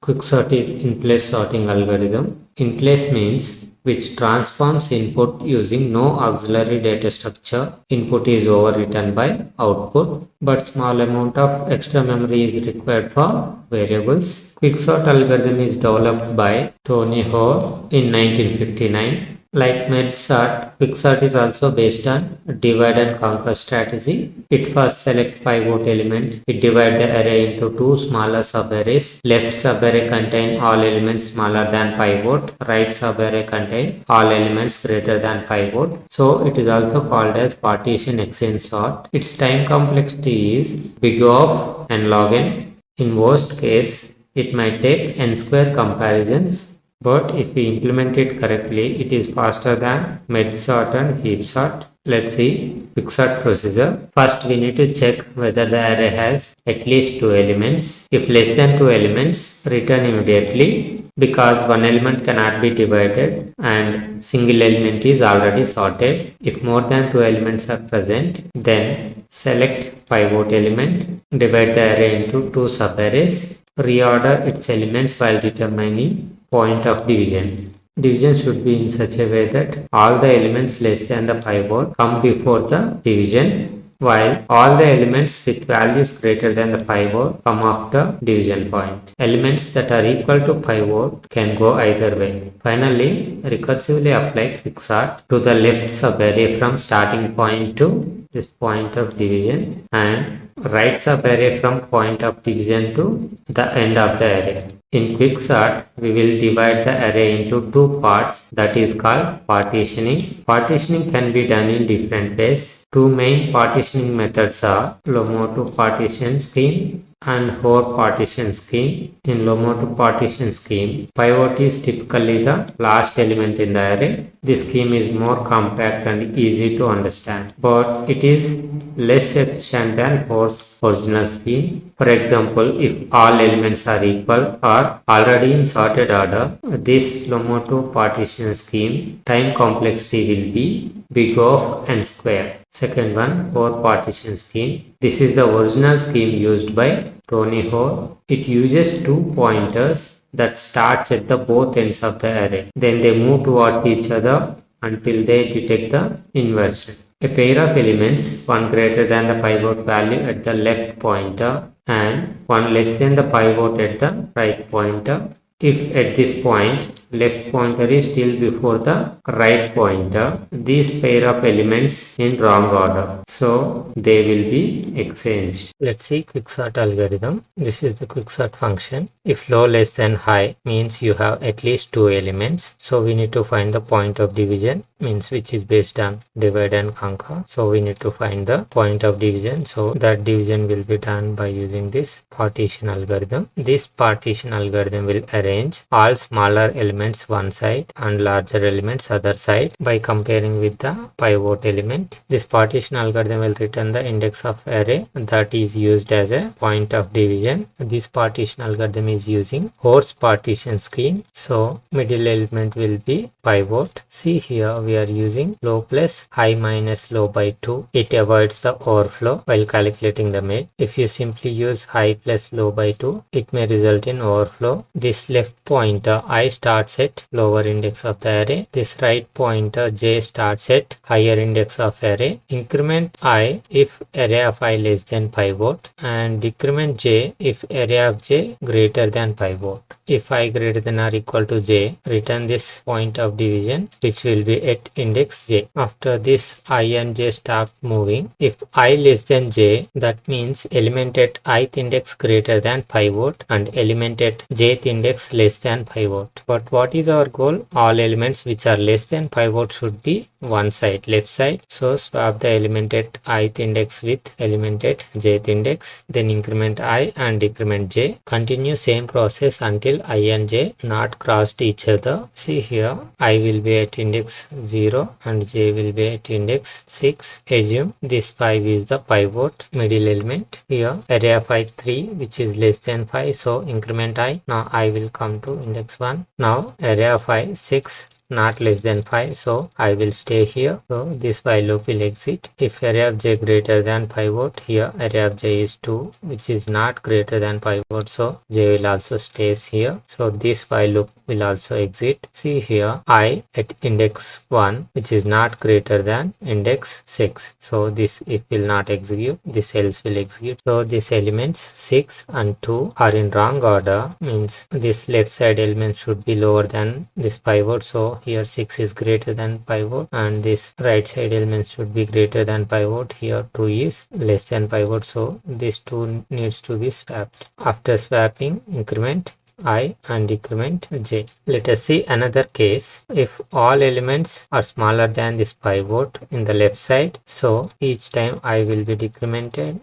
Quicksort is in-place sorting algorithm. In-place means which transforms input using no auxiliary data structure. Input is overwritten by output, but small amount of extra memory is required for variables. Quicksort algorithm is developed by Tony Hoare in 1959. Like MedSort, Quicksort is also based on divide and conquer strategy. It first select pivot element. It divide the array into two smaller subarrays. Left subarray contain all elements smaller than pivot. Right subarray contain all elements greater than pivot. So it is also called as partition exchange sort. Its time complexity is big O of n log n. In worst case, it might take n square comparisons. But if we implement it correctly, it is faster than medsort and heapsort. Let's see Quicksort procedure. First, we need to check whether the array has at least two elements. If less than two elements, return immediately because one element cannot be divided and single element is already sorted. If more than two elements are present, then select pivot element, divide the array into two subarrays, reorder its elements while determining point of division. Division should be in such a way that all the elements less than the pivot come before the division, while all the elements with values greater than the pivot come after division point. Elements that are equal to pivot can go either way. Finally, recursively apply Quicksort to the left subarray from starting point to this point of division and right subarray from point of division to the end of the array. In Quicksort, we will divide the array into two parts, that is called partitioning. Partitioning can be done in different ways. Two main partitioning methods are Lomotu partition scheme and Hoare partition scheme. In Lomotu partition scheme, pivot is typically the last element in the array. This scheme is more compact and easy to understand, but it is less efficient than Hoare's original scheme. For example, if all elements are equal or already in sorted order, this Lomotu partition scheme time complexity will be big O of n square. Second one, Hoare partition scheme. This is the original scheme used by Tony Hoare. It uses two pointers that starts at the both ends of the array. Then they move towards each other until they detect the inversion. A pair of elements, one greater than the pivot value at the left pointer and one less than the pivot at the right pointer. If at this point left pointer is still before the right pointer, these pair of elements in wrong order, so they will be exchanged. Let's see Quicksort algorithm. This is the Quicksort function. If low less than high means you have at least two elements, so we need to find the point of division, means which is based on divide and conquer. So we need to find the point of division, so that division will be done by using this partition algorithm. This partition algorithm will arrange all smaller elements one side and larger elements other side by comparing with the pivot element. This partition algorithm will return the index of array that is used as a point of division. This partition algorithm is using Hoare's partition scheme, so middle element will be pivot. See here we are using low plus high minus low by 2. It avoids the overflow while calculating the mid. If you simply use high plus low by 2, it may result in overflow. This left pointer I starts at lower index of the array. This right pointer j starts at higher index of array. Increment I if array of I less than pivot and decrement j if array of j greater than pivot. If I greater than or equal to j, return this point of division which will be at index j. After this I and j start moving. If I less than j, that means element at ith index greater than pivot and element at jth index less than pivot. But what is our goal? All elements which are less than pivot should be one side, left side. So swap the element at ith index with element at jth index, then increment I and decrement j. Continue same process until I and j not crossed each other. See here I will be at index 0 and j will be at index 6. Assume this 5 is the pivot middle element. Here array of I 3 which is less than 5, so increment I. Now I will come to index 1. Now array of I 6 not less than 5, so I will stay here. So this while loop will exit. If array of j greater than pivot, here array of j is 2, which is not greater than pivot, so j will also stays here. So this while loop will also exit. See here I at index 1, which is not greater than index 6, so this if will not execute, this else will execute. So these elements 6 and 2 are in wrong order, means this left side element should be lower than this pivot, so here 6 is greater than pivot, and this right side element should be greater than pivot, here 2 is less than pivot, so this 2 needs to be swapped. After swapping, increment I and decrement j. Let us see another case. If all elements are smaller than this pivot in the left side, so each time I will be decremented,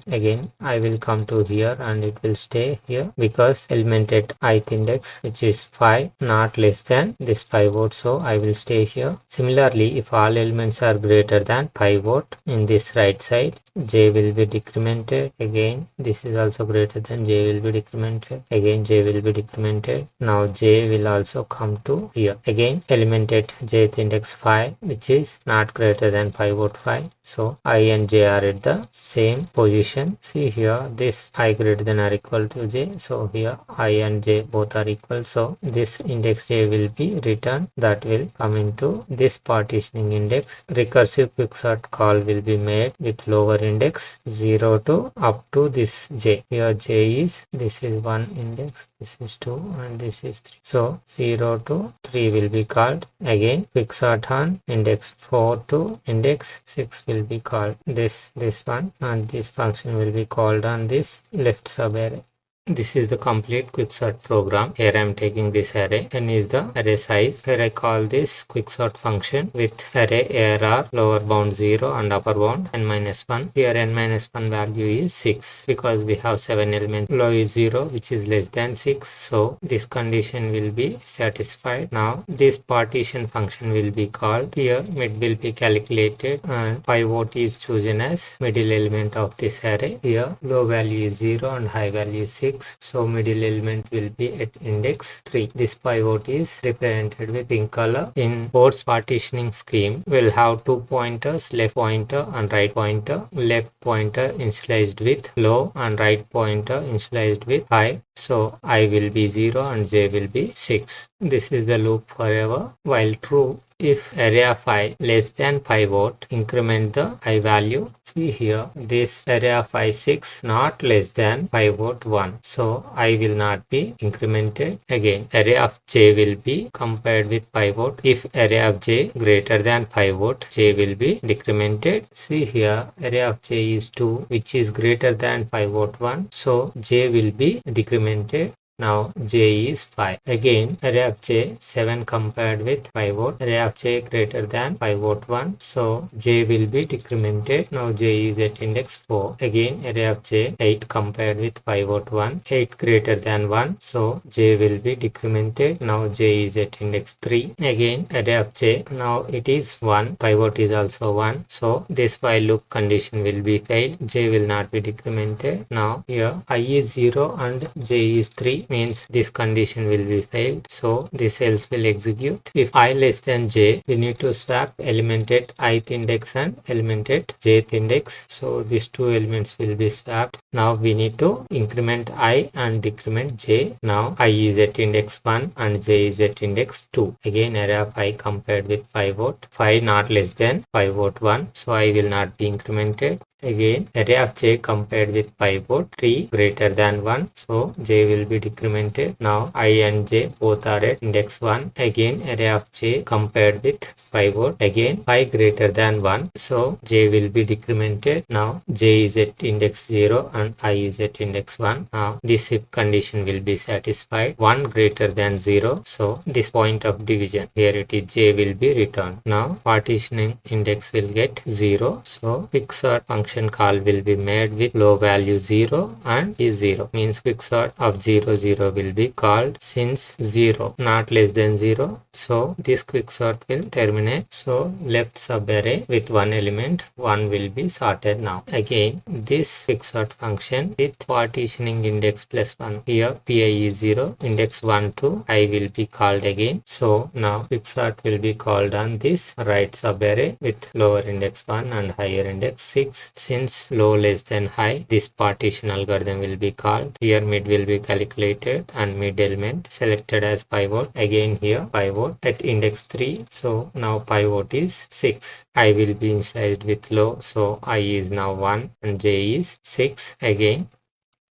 again I will come to here and it will stay here because element at ith index, which is 5, not less than this pivot, so I will stay here. Similarly, if all elements are greater than pivot in this right side, j will be decremented, again this is also greater than, j will be decremented, again j will be decremented. Now j will also come to here, again element at jth index 5, which is not greater than pivot 5, so I and j are at the same position. See here this I greater than or equal to j, so here I and j both are equal, so this index j will be returned, that will come into this partitioning index. Recursive quicksort call will be made with lower index 0 to up to this j. Here j is, this is 1 index, this is 2 and this is 3, so 0 to 3 will be called. Again quicksort on index 4 to index 6 will be called, this one, and this function will be called on this left subarray. This is the complete quicksort program. Here I am taking this array. N is the array size. Here I call this quicksort function with array ARR lower bound 0 and upper bound n minus 1. Here n minus 1 value is 6 because we have 7 elements. Low is 0, which is less than 6. So this condition will be satisfied. Now this partition function will be called. Here mid will be calculated and pivot is chosen as middle element of this array. Here low value is 0 and high value is 6. So middle element will be at index 3. This pivot is represented with pink color. In Course partitioning scheme, we'll have two pointers, left pointer and right pointer. Left pointer initialized with low and right pointer initialized with high. So I will be 0 and j will be 6. This is the loop forever. While true, if array of I less than pivot, increment the I value. See here, this array of I 6 not less than pivot 1. So I will not be incremented. Again, array of j will be compared with pivot. If array of j greater than pivot, j will be decremented. See here, array of j is 2, which is greater than pivot 1. So j will be decremented. Now j is 5. Again array of j 7 compared with pivot. Array of j greater than pivot 1. So j will be decremented. Now j is at index 4. Again array of j 8 compared with pivot 1. 8 greater than 1. So j will be decremented. Now j is at index 3. Again array of j, now it is 1. Pivot is also 1. So this while loop condition will be failed. J will not be decremented. Now here I is 0 and j is 3. Means this condition will be failed, so this else will execute. If I less than j, we need to swap element at ith index and element at jth index, so these two elements will be swapped. Now we need to increment I and decrement j. Now I is at index 1 and j is at index 2. Again array of I compared with pivot. 5 not less than pivot 1, so I will not be incremented. Again array of j compared with pivot 3 greater than 1, so j will be decremented. Now I and j both are at index 1. Again array of j compared with pivot, again 5 greater than 1, so j will be decremented. Now j is at index 0 and I is at index 1. Now this if condition will be satisfied. 1 greater than 0, so this point of division, here it is, j will be returned. Now partitioning index will get 0, so quicksort function function call will be made with low value 0 and is 0, means quicksort of 0 0 will be called since 0 not less than 0. So this quicksort will terminate. So left subarray with one element 1 will be sorted now. Again this quicksort function with partitioning index plus 1, here pi is 0, index 1 to I will be called again. So now quicksort will be called on this right subarray with lower index 1 and higher index 6. Since low less than high, this partition algorithm will be called. Here mid will be calculated and mid element selected as pivot. Again here pivot at index 3. So now pivot is 6. I will be initialized with low. So I is now 1 and j is 6. Again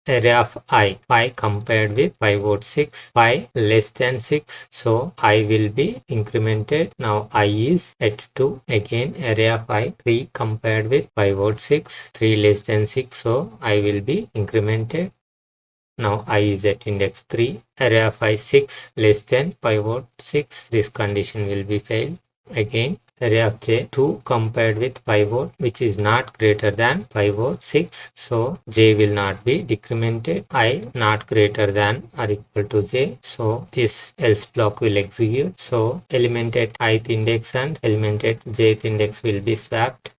array of I compared with pivot 6, I less than 6, so I will be incremented. Now I is at 2. Again array of I 3 compared with pivot 6, 3 less than 6, so I will be incremented. Now I is at index 3. Array of I 6 less than pivot 6, this condition will be failed. Again array of j 2 compared with pivot which is not greater than pivot 6, so j will not be decremented. I not greater than or equal to j, so this else block will execute. So element at ith index and element at jth index will be swapped.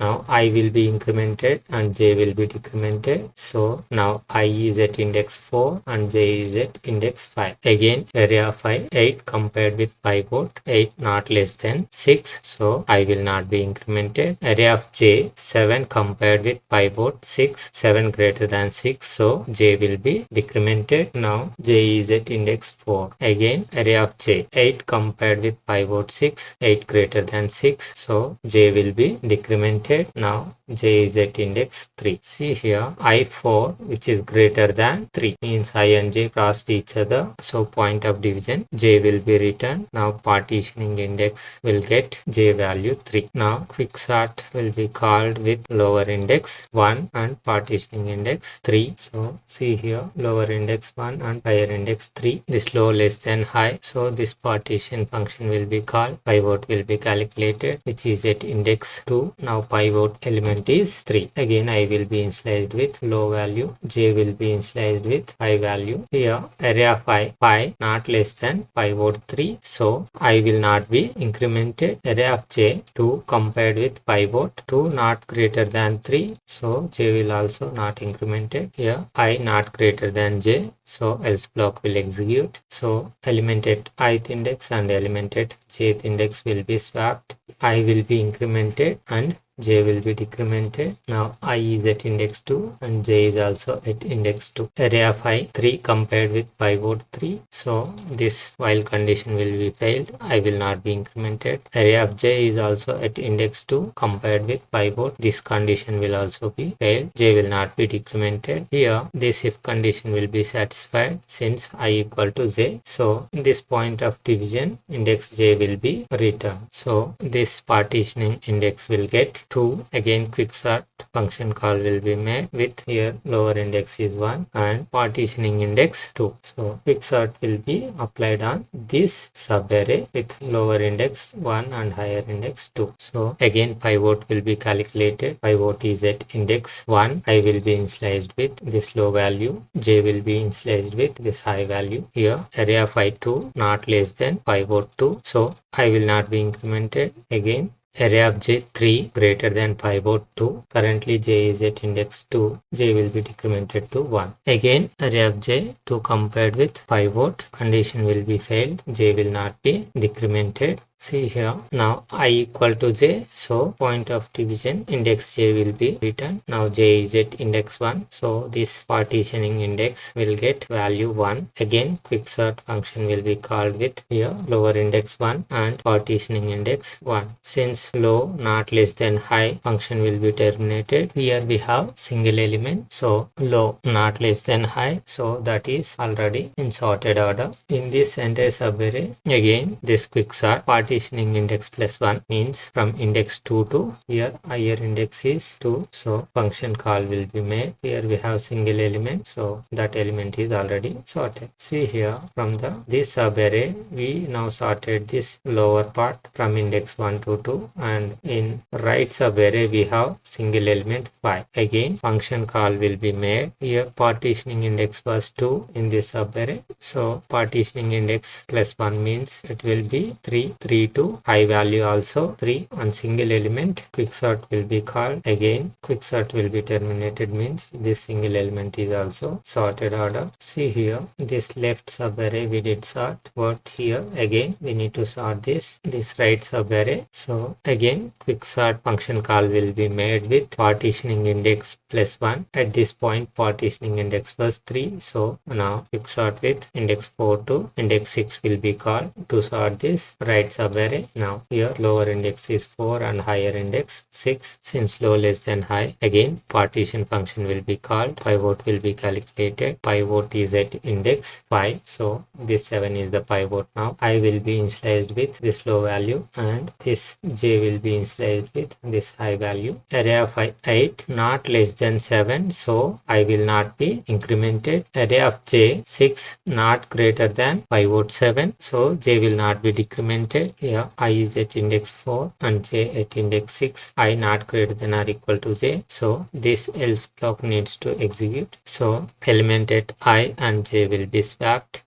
Now I will be incremented and j will be decremented. So now I is at index 4 and j is at index 5. Again array of I 8 compared with pivot 8 not less than 6, so I will not be incremented. Array of j 7 compared with pivot 6, 7 greater than 6, so j will be decremented. Now j is at index 4. Again array of j 8 compared with pivot 6, 8 greater than 6, so j will be decremented. Now j is at index 3. See here I4 which is greater than 3, means I and j crossed each other, so point of division j will be returned. Now partitioning index will get j value 3. Now quicksort will be called with lower index 1 and partitioning index 3. So see here lower index 1 and higher index 3, this low less than high, so this partition function will be called. Pivot will be calculated which is at index 2. Now pivot element is 3. Again I will be initialized with low value, j will be initialized with high value. Here array of I 5 not less than pivot 3, so I will not be incremented. Array of j 2 compared with pivot 2 not greater than 3, so j will also not incremented. Here I not greater than j, so else block will execute. So element at ith index and element at jth index will be swapped. I will be incremented and j will be decremented. Now I is at index 2 and j is also at index 2. Array of I 3 compared with pivot 3, so this while condition will be failed. I will not be incremented. Array of j is also at index 2 compared with pivot, this condition will also be failed. J will not be decremented. Here this if condition will be satisfied since I equal to j, so this point of division index j will be returned. So this partitioning index will get 2. Again quicksort function call will be made with here lower index is 1 and partitioning index 2. So quicksort will be applied on this subarray with lower index 1 and higher index 2. So again pivot will be calculated. Pivot is at index 1. I will be initialized with this low value, j will be initialized with this high value. Here array of I2 not less than pivot 2, so I will not be incremented. Again array of j 3 greater than pivot 2, currently j is at index 2, j will be decremented to 1. Again array of j 2 compared with pivot, condition will be failed, j will not be decremented. See here now I equal to j, so point of division index j will be written. Now j is at index 1, so this partitioning index will get value 1. Again quicksort function will be called with here lower index 1 and partitioning index 1. Since low not less than high, function will be terminated. Here we have single element, so low not less than high, so that is already in sorted order. In this entire subarray again this quicksort partitioning index plus 1 means from index 2 to here higher index is 2. So function call will be made. Here we have single element. So that element is already sorted. See here from this subarray we now sorted this lower part from index 1 to 2, and in right subarray we have single element 5. Again function call will be made. Here partitioning index was 2 in this subarray. So partitioning index plus 1 means it will be 3. 3 to high value also 3 on single element. Quicksort will be called. Again quicksort will be terminated means this single element is also sorted order. See here this left subarray we did sort, but here again we need to sort this right subarray. So again quicksort function call will be made with partitioning index plus 1. At this point partitioning index was 3. So now quicksort with index 4 to index 6 will be called to sort this right subarray. Now here lower index is 4 and higher index 6. Since low less than high, again partition function will be called. Pivot will be calculated. Pivot is at index 5. So this 7 is the pivot. Now I will be initialized with this low value and this j will be initialized with this high value. Array of 8 not less than 7. So I will not be incremented. Array of j 6 not greater than pivot 7. So j will not be decremented. Here I is at index 4 and j at index 6. I not greater than or equal to j. So this else block needs to execute. So element at I and j will be swapped.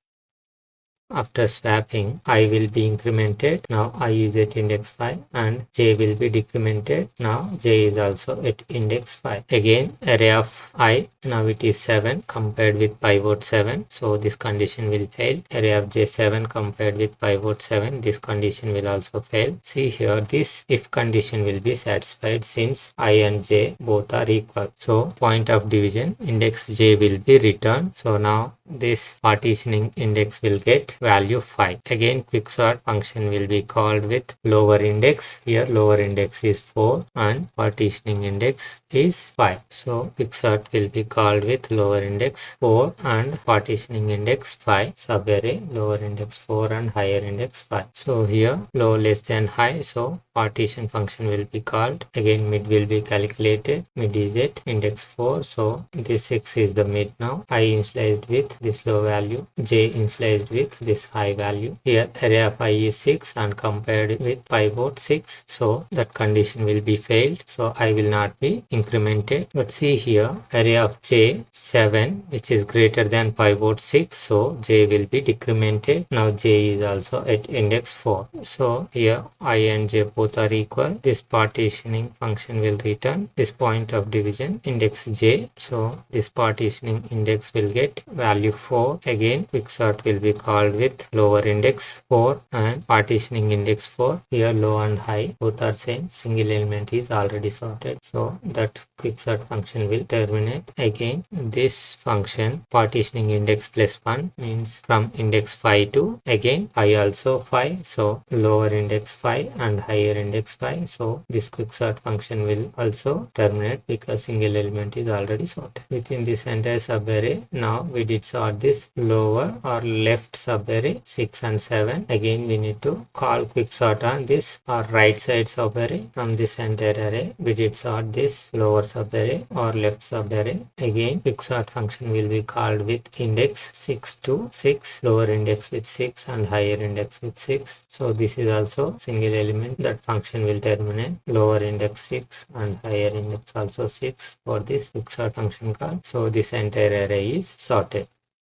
After swapping, I will be incremented. Now I is at index 5 and j will be decremented. Now j is also at index 5. Again array of I, now it is 7 compared with pivot 7. So this condition will fail. Array of j 7 compared with pivot 7. This condition will also fail. See here this if condition will be satisfied since I and j both are equal. So point of division index j will be returned. So now this partitioning index will get value 5. Again quicksort function will be called with lower index. Here lower index is 4 and partitioning index is 5. So quicksort will be called with lower index 4 and partitioning index 5. Subarray lower index 4 and higher index 5. So here low less than high. So partition function will be called. Again mid will be calculated. Mid is at index 4. So this 6 is the mid now. I initialized with this low value. J initialized with this high value. Here array of I is 6 and compared with pivot 6. So that condition will be failed. So I will not be incremented. But see here array of j 7 which is greater than pivot 6. So j will be decremented. Now j is also at index 4. So here I and j both are equal. This partitioning function will return this point of division index j. So this partitioning index will get value 4. Again quicksort will be called with lower index 4 and partitioning index 4. Here low and high both are same. Single element is already sorted. So that quicksort function will terminate. Again this function partitioning index plus 1 means from index 5 to again I also 5. So lower index 5 and higher index 5. So this quicksort function will also terminate because single element is already sorted. Within this entire subarray now we did sort this lower or left subarray 6 and 7. Again we need to call quicksort on this or right side subarray. From this entire array we did sort this lower subarray or left subarray. Again quicksort function will be called with index 6 to 6, lower index with 6 and higher index with 6. So this is also single element. That function will terminate lower index 6 and higher index also 6 for this quicksort function call. So this entire array is sorted.